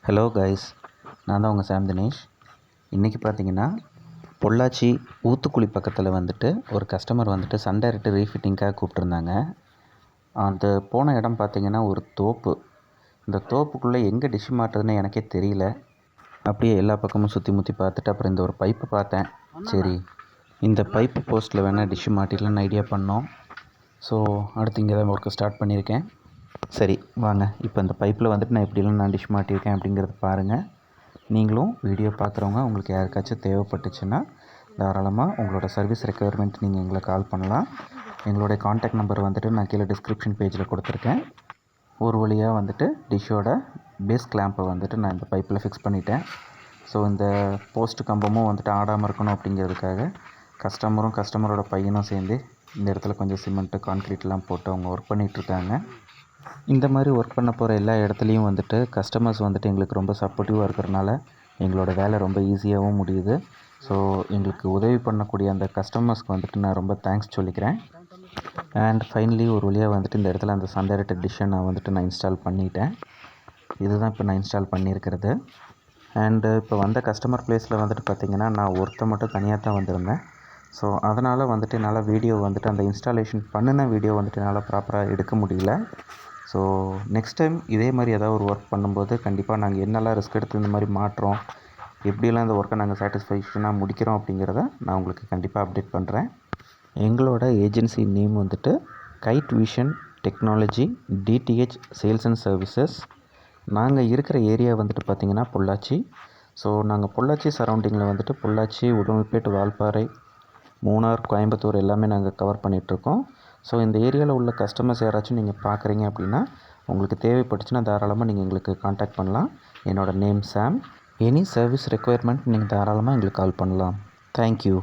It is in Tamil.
ஹலோ கைஸ், நான் தான் உங்கள் சாம் தினேஷ். இன்றைக்கி பார்த்தீங்கன்னா பொள்ளாச்சி ஊத்துக்குளி பக்கத்தில் வந்துட்டு ஒரு கஸ்டமர் வந்துட்டு சன் டைரக்ட் ரீஃபிட்டிங்காக கூப்பிட்ருந்தாங்க. அந்த போன இடம் பார்த்திங்கன்னா ஒரு தோப்பு. இந்த தோப்புக்குள்ளே எங்கே டிஷ் மாட்டுறதுன்னு எனக்கே தெரியல. அப்படியே எல்லா பக்கமும் சுற்றி முற்றி பார்த்துட்டு அப்புறம் இந்த ஒரு பைப்பு பார்த்தேன். சரி, இந்த பைப்பு போஸ்ட்டில் வேணால் டிஷ்ஷு மாட்டிடலான்னு ஐடியா பண்ணோம். ஸோ அடுத்து இங்கே தான் ஒர்க்கு ஸ்டார்ட் பண்ணியிருக்கேன். சரி வாங்க, இப்போ இந்த பைப்பில் வந்துட்டு நான் எப்படிலாம் நான் டிஷ் மாட்டியிருக்கேன் அப்படிங்கிறத பாருங்கள். நீங்களும் வீடியோ பார்க்குறவங்க உங்களுக்கு யாருக்காச்சும் தேவைப்பட்டுச்சுன்னா தாராளமாக உங்களோட சர்வீஸ் ரெக்குயர்மெண்ட் நீங்கள் எங்களை கால் பண்ணலாம். எங்களுடைய காண்டாக்ட் நம்பர் வந்துட்டு நான் கீழே டிஸ்கிரிப்ஷன் பேஜில் கொடுத்துருக்கேன். ஒரு வழியாக வந்துட்டு டிஷ்ஷோட பேஸ் கிளாம்பை வந்துட்டு நான் இந்த பைப்பில் ஃபிக்ஸ் பண்ணிட்டேன். ஸோ இந்த போஸ்ட் கம்பமும் வந்துட்டு ஆடாமல் இருக்கணும் அப்படிங்கிறதுக்காக கஸ்டமரோட பையனும் சேர்ந்து இந்த இடத்துல கொஞ்சம் சிமெண்ட்டு கான்க்ரீட்லாம் போட்டு அவங்க ஒர்க் பண்ணிகிட்ருக்காங்க. இந்த மாதிரி ஒர்க் பண்ண போகிற எல்லா இடத்துலையும் வந்துட்டு கஸ்டமர்ஸ் வந்துட்டு எங்களுக்கு ரொம்ப சப்போர்ட்டிவாக இருக்கிறனால எங்களோட வேலை ரொம்ப ஈஸியாகவும் முடியுது. ஸோ எங்களுக்கு உதவி பண்ணக்கூடிய அந்த கஸ்டமர்ஸ்க்கு வந்துட்டு நான் ரொம்ப தேங்க்ஸ் சொல்லிக்கிறேன். அண்ட் ஃபைனலி ஒரு வழியாக வந்துட்டு இந்த இடத்துல அந்த சன் டைரக்ட் டிஷ்ஷை நான் இன்ஸ்டால் பண்ணிட்டேன். இதுதான் இப்போ நான் இன்ஸ்டால் பண்ணியிருக்கிறது. அண்டு இப்போ வந்த கஸ்டமர் ப்ளேஸில் வந்துட்டு பார்த்திங்கன்னா நான் ஒருத்தர் மட்டும் தனியாக தான் வந்திருந்தேன். ஸோ அதனால் வந்துட்டு என்னால் வீடியோ வந்துட்டு அந்த இன்ஸ்டாலேஷன் பண்ணின வீடியோ வந்துட்டு என்னால் ப்ராப்பராக எடுக்க முடியல. ஸோ நெக்ஸ்ட் டைம் இதே மாதிரி ஏதாவது ஒரு ஒர்க் பண்ணும்போது கண்டிப்பாக நாங்கள் என்னெல்லாம் ரிஸ்க் எடுத்து இந்த மாதிரி மாட்டுறோம், எப்படியெல்லாம் இந்த ஒர்க்கை நாங்கள் சாட்டிஸ்ஃபேக்ஷனாக முடிக்கிறோம் அப்படிங்கிறத நான் உங்களுக்கு கண்டிப்பாக அப்டேட் பண்ணுறேன். எங்களோட ஏஜென்சி நேம் வந்துட்டு guide vision technology DTH sales and services. நாங்கள் இருக்கிற ஏரியா வந்துட்டு பார்த்திங்கன்னா பொள்ளாச்சி. ஸோ நாங்கள் பொள்ளாச்சி சரௌண்டிங்கில் வந்துட்டு பொள்ளாச்சி, உடுமல்பேட், வால்பாறை, மூணார், கோயம்புத்தூர் எல்லாமே நாங்கள் கவர் பண்ணிகிட்ருக்கோம். ஸோ இந்த ஏரியாவில் உள்ள கஸ்டமர்ஸ் யாராச்சும் நீங்கள் பார்க்குறீங்க அப்படின்னா உங்களுக்கு தேவைப்பட்டுச்சுன்னா தாராளமாக நீங்கள் எங்களுக்கு காண்டாக்ட் பண்ணலாம். என்னோடய நேம் சாம். எனி சர்வீஸ் ரெக்குயர்மெண்ட் நீங்கள் தாராளமாக எங்களுக்கு கால் பண்ணலாம். தேங்க்யூ.